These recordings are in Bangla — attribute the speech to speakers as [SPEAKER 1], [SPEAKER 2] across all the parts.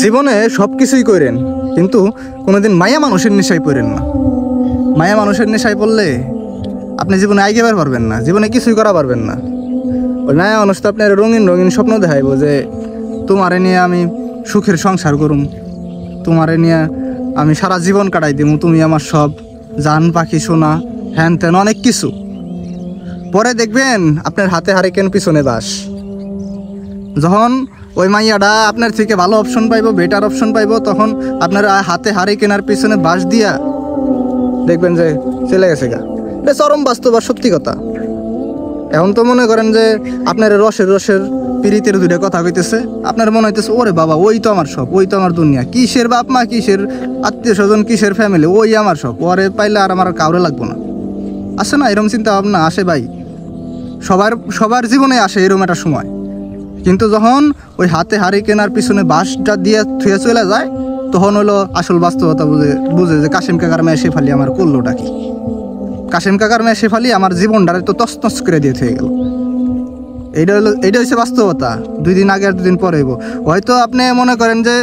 [SPEAKER 1] জীবনে সব কিছুই করেন, কিন্তু কোনোদিন মায়া মানুষের নেশায় পড়েন না। মায়া মানুষের নেশায় পড়লে আপনি জীবনে আইগেবার পারবেন না, জীবনে কিছুই করা পারবেন না। ওই মায়া মানুষ তো আপনার রঙিন রঙিন স্বপ্ন দেখাইব যে তোমারে নিয়ে আমি সুখের সংসার করুম, তোমারে নিয়ে আমি সারা জীবন কাটাই দিব, তুমি আমার সব জান পাখি সোনা হ্যান ত্যান অনেক কিছু। পরে দেখবেন আপনার হাতে হারিকেন পিছনে বাস। যখন ওই মাইয়াটা আপনার থেকে ভালো অপশন পাইব, বেটার অপশন পাইব, তখন আপনার হাতে হারি কেনার পিছনে বাস দিয়া দেখবেন যে চলে গেছে গা। এটা চরম বাস্তব আর সত্যি কথা। এখন তো মনে করেন যে আপনার রসের পীড়িতের দুইটা কথা কইতেছে, আপনার মনে হইতেছে ওরে বাবা ওই তো আমার সব, ওই তো আমার দুনিয়া, কিসের বাপ মা, কিসের আত্মীয় স্বজন, কিসের ফ্যামিলি, ওই আমার সব, ওরে পাইলে আর আমার কাউরে লাগবো না। আসে না এরকম চিন্তা ভাবনা? আসে ভাই, সবার জীবনে আসে এরকম একটা সময়। কিন্তু যখন ওই হাতে হারি কেনার পিছনে বাসটা দিয়ে থুয়ে চলে যায়, তখন হলো আসল বাস্তবতা বুঝে যে কাশিম কাকার মেয়ে শেফালি আমার করলোটা কি। কাশিম কাকার মেয়ে শেফালি আমার জীবনটারে তো তছনছ করে দিয়ে থয়ে গেল। এইটা হচ্ছে বাস্তবতা। 2 দিন আগে আর 2 দিন পরে হইব। হয়তো আপনি মনে করেন যে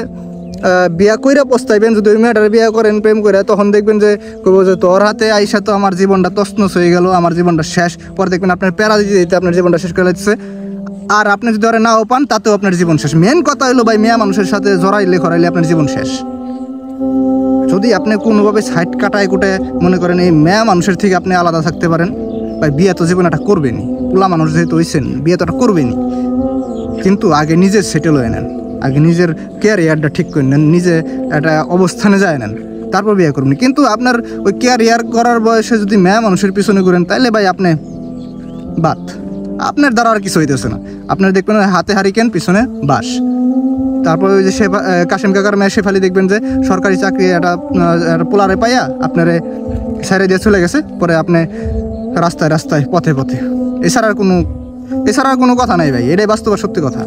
[SPEAKER 1] বিয়া কইরা পস্তাইবেন, যদি ওই মেয়েটারে বিয়া করেন প্রেম করে, তখন দেখবেন যে কইব যে তোর হাতে আইসা তো আমার জীবনটা তছনছ হয়ে গেল, আমার জীবনটা শেষ। পরে দেখবেন আপনার প্যারা দিতে দিতে আপনার জীবনটা শেষ করে দিচ্ছে। আর আপনি যদি ধরে নাও পান, তাতেও আপনার জীবন শেষ। মেন কথা হলো ভাই, মেয়া মানুষের সাথে জড়াইলে খরাইলে আপনার জীবন শেষ। যদি আপনি কোনোভাবে সাইড কাটায় কুটায় মনে করেন এই মেয়া মানুষের থেকে আপনি আলাদা থাকতে পারেন, ভাই বিয়ে তো জীবন একটা করবেনি। পোলা মানুষ যেহেতু হইছেন, বিয়ে তো একটা করবেনি। কিন্তু আগে নিজের সেটেল হয়ে নেন, আগে নিজের ক্যারিয়ারটা ঠিক করে নেন, নিজে একটা অবস্থানে যায় নেন, তারপর বিয়ে করবেন। কিন্তু আপনার ওই ক্যারিয়ার করার বয়সে যদি মেয়া মানুষের পিছনে ঘুরেন, তাইলে ভাই আপনি বাদ, আপনার দ্বারা আর কিছু হইতেছে না। আপনার দেখবেন হাতে হারিকেন পিছনে বাস। তারপরে ওই যে কাশিম কাকার মেয়ে শেফালি দেখবেন যে সরকারি চাকরি একটা পোলারে পাইয়া আপনারে ছেড়ে দিয়ে চলে গেছে। পরে আপনি রাস্তায় রাস্তায় পথে পথে, এছাড়া আর কোনো কথা নাই ভাই। এটাই বাস্তব সত্যি কথা।